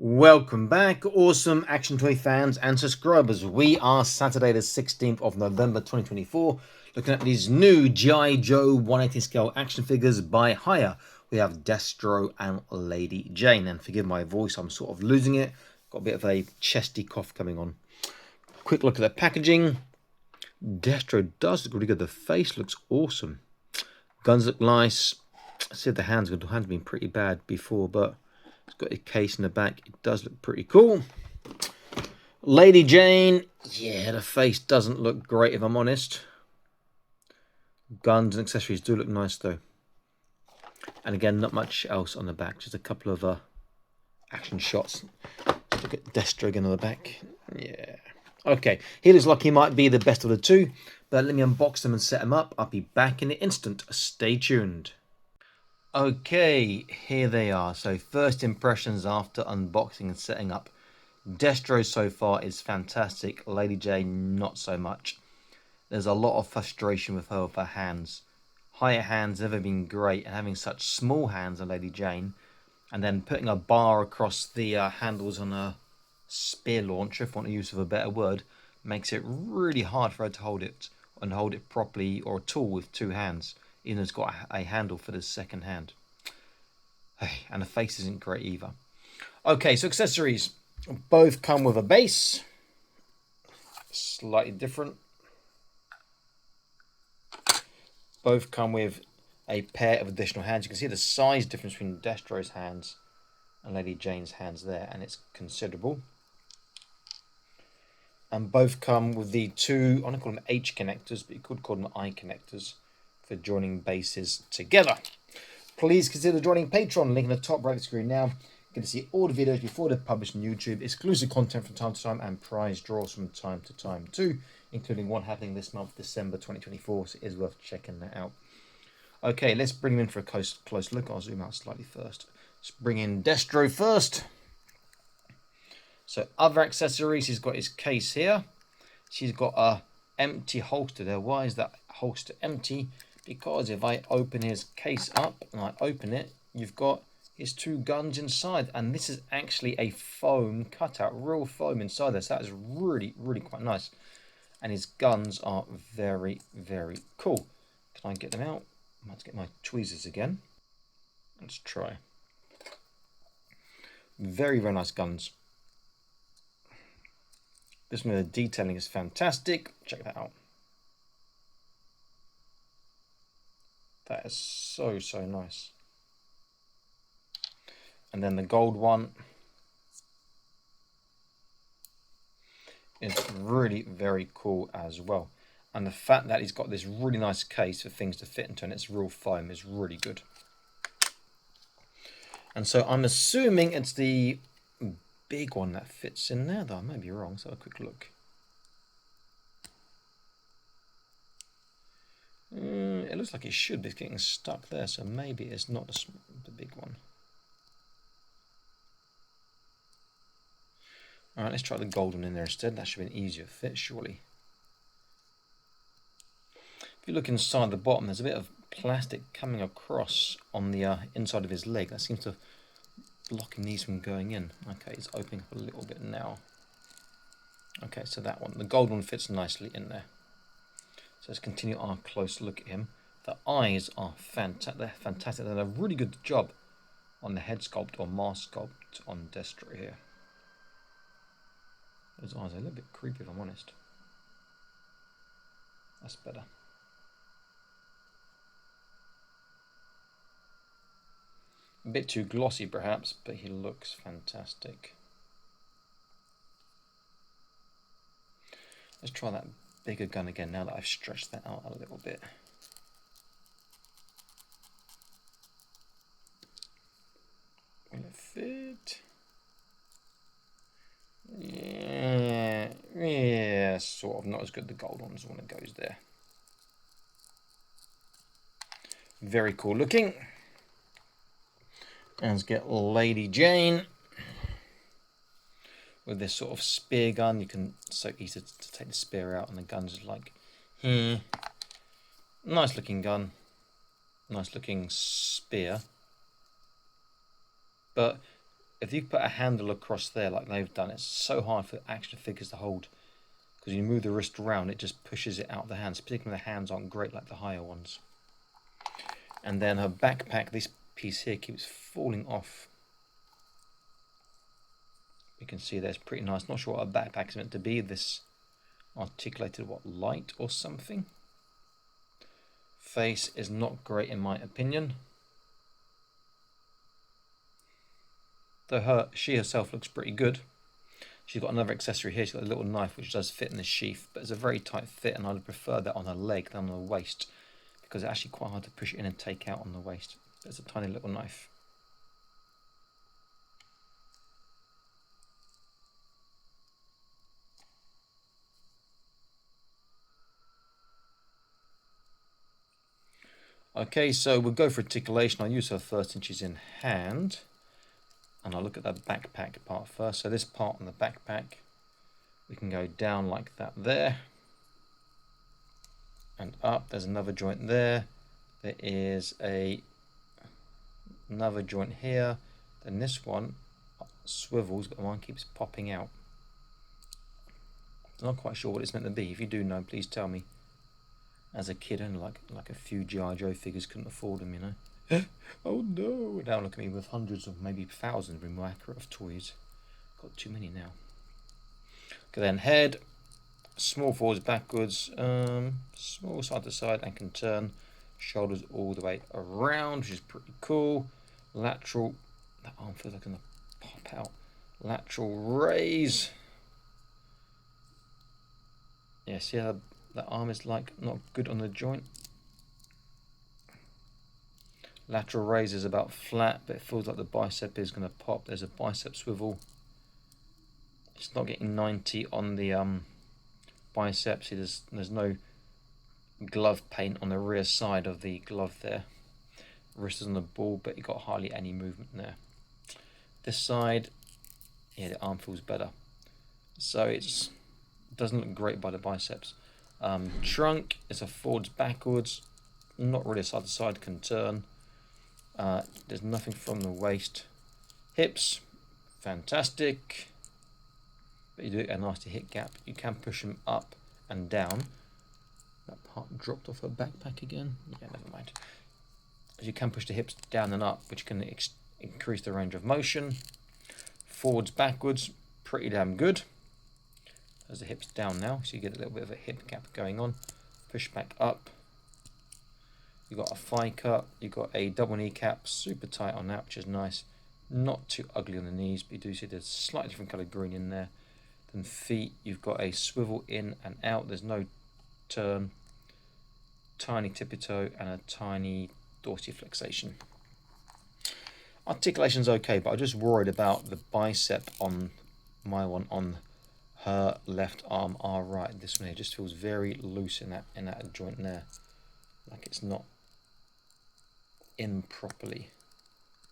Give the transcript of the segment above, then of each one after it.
Welcome back, awesome Action Toy fans and subscribers. We are Saturday the 16th of November 2024, looking at these new g.ijoe 180 scale action figures by Hiya. We have Destro and Lady Jane. And forgive my voice, I'm sort of losing it. Got a bit of a chesty cough coming on. Quick look at the packaging. Destro does look really good. The face looks awesome. Guns look nice. I said the hands have been pretty bad before, but it's got a case in the back. It does look pretty cool. Lady Jane, yeah, the face doesn't look great if I'm honest. Guns and accessories do look nice though. And again, not much else on the back, just a couple of action shots. Let's look at Destro again on the back. Yeah. Okay, he looks like he might be the best of the two, but let me unbox them and set them up. I'll be back in an instant. Stay tuned. Okay, here they are. So first impressions after unboxing and setting up. Destro so far is fantastic. Lady Jane, not so much. There's a lot of frustration with her hands. Higher hands never been great, and having such small hands on Lady Jane, and then putting a bar across the handles on a spear launcher, if I want to use of a better word, makes it really hard for her to hold it and hold it properly or at all with two hands. Even though it's got a handle for the second hand. And the face isn't great either. Okay, so accessories. Both come with a base. Slightly different. Both come with a pair of additional hands. You can see the size difference between Destro's hands and Lady Jane's hands there, and it's considerable. And both come with the two, I want to call them H connectors, but you could call them I connectors, for joining bases together. Please consider joining Patreon, link in the top right of the screen now. You get to see all the videos before they're published on YouTube, exclusive content from time to time, and prize draws from time to time too, including one happening this month, December 2024, so it is worth checking that out. Okay, let's bring him in for a close look. I'll zoom out slightly first. Let's bring in Destro first. So other accessories, he's got his case here. She's got a empty holster there. Why is that holster empty? Because if I open his case up and I open it, you've got his two guns inside, and this is actually a foam cutout, real foam inside this. That is really, really quite nice. And his guns are very, very cool. Can I get them out? I might get my tweezers again. Let's try. Very, very nice guns. This one, the detailing is fantastic. Check that out. That is so, so nice. And then the gold one is really very cool as well. And the fact that he's got this really nice case for things to fit into and it's real foam is really good. And so I'm assuming it's the big one that fits in there, though I might be wrong. So have a quick look. It looks like it should be getting stuck there, so maybe it's not the big one. Alright, let's try the gold one in there instead. That should be an easier fit, surely. If you look inside the bottom, there's a bit of plastic coming across on the inside of his leg. That seems to blocking these from going in. Okay, it's opening up a little bit now. Okay, so that one, the gold one, fits nicely in there. So let's continue our close look at him. The eyes are fantastic. They're fantastic. They've done a really good job on the head sculpt or mask sculpt on Destro here. Those eyes are a little bit creepy if I'm honest. That's better. A bit too glossy perhaps, but he looks fantastic. Let's try that bigger gun again now that I've stretched that out a little bit. Will it fit? Yeah, sort of. Not as good. The gold one's the one that goes there. Very cool looking. And let's get Lady Jane with this sort of spear gun. You can so easy to take the spear out, and the gun's like here. Nice looking gun, nice looking spear. But if you put a handle across there like they've done, it's so hard for action figures to hold. Because you move the wrist around, it just pushes it out of the hands. Particularly the hands aren't great like the Hiya ones. And then her backpack, this piece here keeps falling off. You can see that's pretty nice. Not sure what a backpack is meant to be. This articulated, what, light or something? Face is not great in my opinion. Though she herself looks pretty good. She's got another accessory here. She's got a little knife which does fit in the sheath, but it's a very tight fit, and I'd prefer that on her leg than on her waist, because it's actually quite hard to push it in and take out on the waist. But it's a tiny little knife. Okay, so we'll go for articulation. I'll use her first since she's in hand. And I'll look at that backpack part first. So this part on the backpack, we can go down like that there. And up, there's another joint there. There is another joint here. Then this one swivels, but the one keeps popping out. I'm not quite sure what it's meant to be. If you do know, please tell me. As a kid, only like a few g.ijoe figures, couldn't afford them, you know. Oh no! Now look at me with hundreds or maybe thousands, to be more accurate, of toys. Got too many now. Okay, then head, small forwards, backwards, small side to side, and can turn. Shoulders all the way around, which is pretty cool. Lateral, that arm feels like it's gonna pop out. Lateral raise. Yeah, see how that arm is like not good on the joint. Lateral raise is about flat, but it feels like the bicep is going to pop. There's a bicep swivel. It's not getting 90 on the bicep. See, there's no glove paint on the rear side of the glove there. Wrist is on the ball, but you got hardly any movement there. This side, yeah, the arm feels better. So it doesn't look great by the biceps. Trunk is a forwards backwards, not really a side to side, can turn. There's nothing from the waist. Hips, fantastic. But you do get a nasty hip gap. You can push them up and down. That part dropped off her backpack again. Yeah, never mind. You can push the hips down and up, which can increase the range of motion. Forwards, backwards, pretty damn good. As the hips down now, so you get a little bit of a hip gap going on. Push back up. You've got a thigh cut, you've got a double knee cap, super tight on that, which is nice. Not too ugly on the knees, but you do see there's slightly different coloured green in there. Then feet, you've got a swivel in and out, there's no turn. Tiny tippy toe and a tiny dorsiflexation. Articulation's okay, but I'm just worried about the bicep on my one on her left arm, our right. This one here just feels very loose in that joint there, like it's not in properly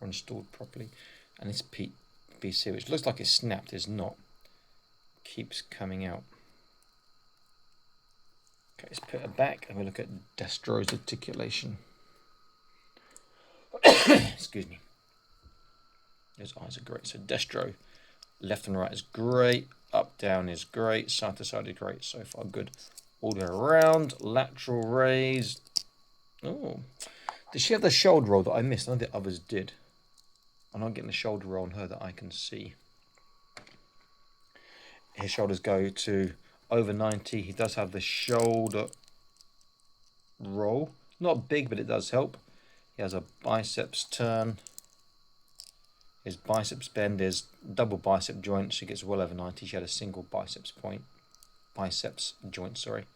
or installed properly. And this piece here, which looks like it's snapped, is not. Keeps coming out. Okay, let's put it back and we look at Destro's articulation. Excuse me. His eyes are great. So Destro, left and right is great. Up, down is great. Side to side is great. So far, good. All the way around. Lateral raise. Oh. Does she have the shoulder roll that I missed? None of the others did. I'm not getting the shoulder roll on her that I can see. His shoulders go to over 90. He does have the shoulder roll. Not big, but it does help. He has a biceps turn. His biceps bend is double bicep joint. She gets well over 90. She had a single biceps joint, sorry.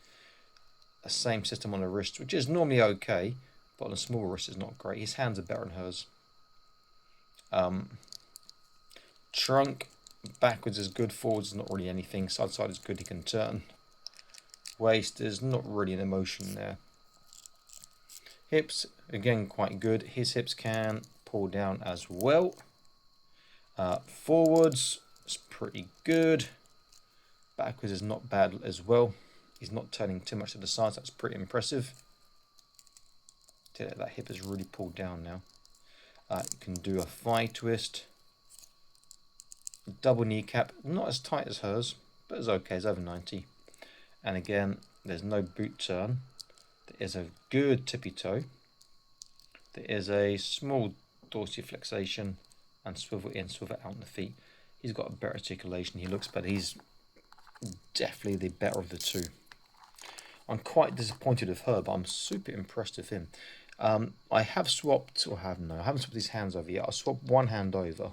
The same system on the wrist, which is normally okay, but on a small wrist is not great. His hands are better than hers. Trunk, backwards is good, forwards is not really anything. Side to side is good, he can turn. Waist, there's not really an emotion there. Hips, again, quite good. His hips can pull down as well. Forwards is pretty good. Backwards is not bad as well. He's not turning too much to the sides. That's pretty impressive. That hip is really pulled down now. You can do a thigh twist. double kneecap, not as tight as hers, but it's okay, it's over 90. And again, there's no boot turn. There is a good tippy toe. There is a small dorsiflexation and swivel in, swivel out on the feet. He's got a better articulation, he looks better. He's definitely the better of the two. I'm quite disappointed with her, but I'm super impressed with him. I have swapped, or have no, I haven't swapped his hands over yet. I swapped one hand over.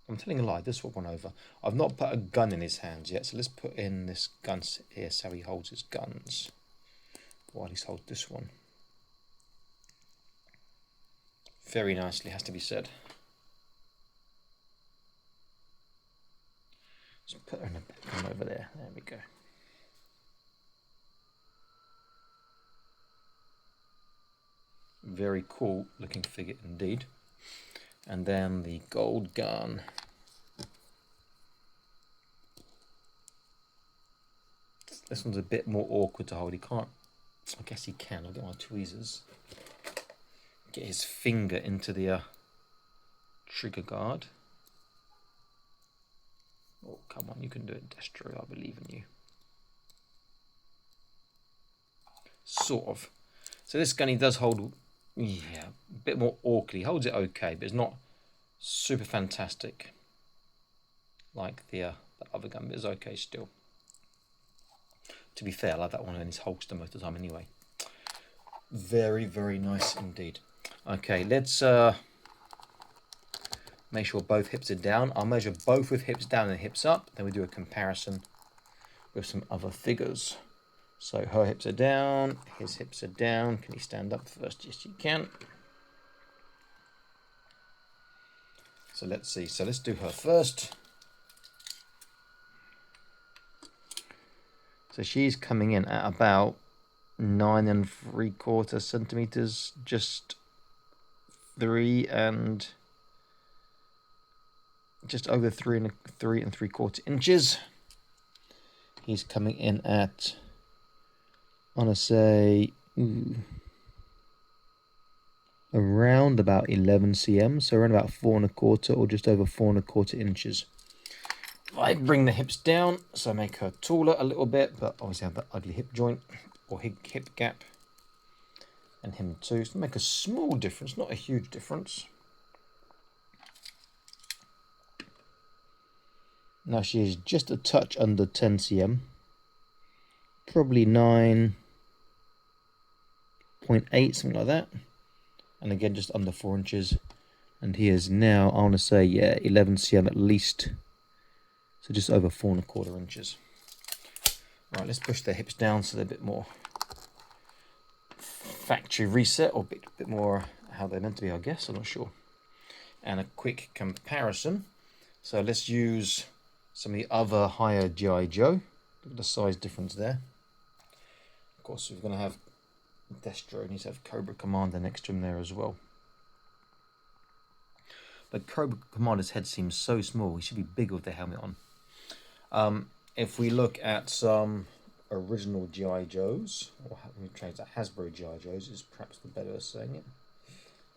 I'm telling a lie, this swap one over. I've not put a gun in his hands yet, so let's put in this gun here so he holds his guns. While he's holds this one. Very nicely, has to be said. Let's put her in a gun over there. There we go. Very cool looking figure indeed. And then the gold gun. This one's a bit more awkward to hold. He can't, I guess he can. I'll get my tweezers. Get his finger into the trigger guard. Oh, come on, you can do it, Destro. I believe in you. Sort of. So this gun he does hold, yeah, a bit more awkward. He holds it okay, but it's not super fantastic like the other gun, but it's okay still. To be fair, I like that one in his holster most of the time anyway. Very, very nice indeed. Okay, let's make sure both hips are down. I'll measure both with hips down and hips up. Then we do a comparison with some other figures. So her hips are down, his hips are down. Can he stand up first? Yes, you can. So let's see. So let's do her first. So she's coming in at about 9 3/4 centimeters, just 3 and just over 3 3/4 inches. He's coming in at, I want to say, around about 11 cm, so around about 4 1/4 or just over 4 1/4 inches. I bring the hips down, so make her taller a little bit, but obviously have that ugly hip joint or hip gap, and him too. So make a small difference, not a huge difference. Now she is just a touch under 10 cm, probably 9.8, something like that, and again just under 4 inches. And he is now, I want to say, yeah, 11 cm at least. So just over 4 1/4 inches. Right, let's push their hips down so they're a bit more factory reset, or a bit more how they're meant to be, I guess. I'm not sure. And a quick comparison. So let's use some of the other Hiya g.ijoe. Look at the size difference there. Of course, we're going to have Destro, needs to have Cobra Commander next to him there as well. But Cobra Commander's head seems so small. He should be big with the helmet on. If we look at some original G.I. Joes, or we change that, Hasbro G.I. Joes is perhaps the better way of saying it.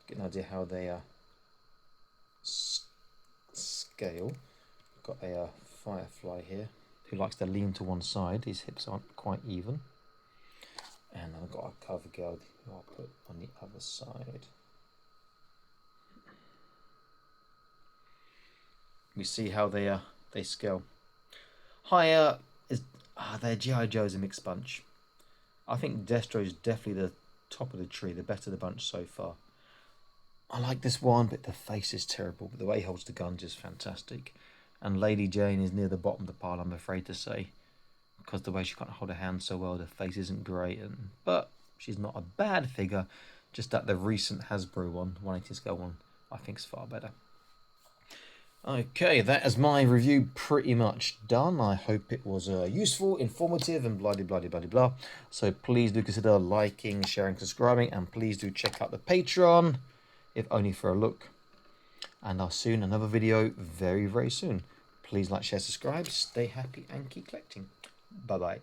Get an idea how they scale. Got a Firefly here who likes to lean to one side. His hips aren't quite even. And I've got a cover girl who I'll put on the other side. We see how they scale. Hiya is their G.I. Joe is a mixed bunch. I think Destro is definitely the top of the tree, the better of the bunch so far. I like this one, but the face is terrible. But the way he holds the guns is fantastic. And Lady Jane is near the bottom of the pile, I'm afraid to say, because the way she can't hold her hand so well, the face isn't great. But she's not a bad figure. Just that the recent Hasbro one, 180 scale one, I think is far better. Okay, that is my review pretty much done. I hope it was useful, informative, and blah, blah, blah, blah, blah. So please do consider liking, sharing, subscribing, and please do check out the Patreon, if only for a look. And I'll see you in another video very, very soon. Please like, share, subscribe, stay happy, and keep collecting. Bye-bye.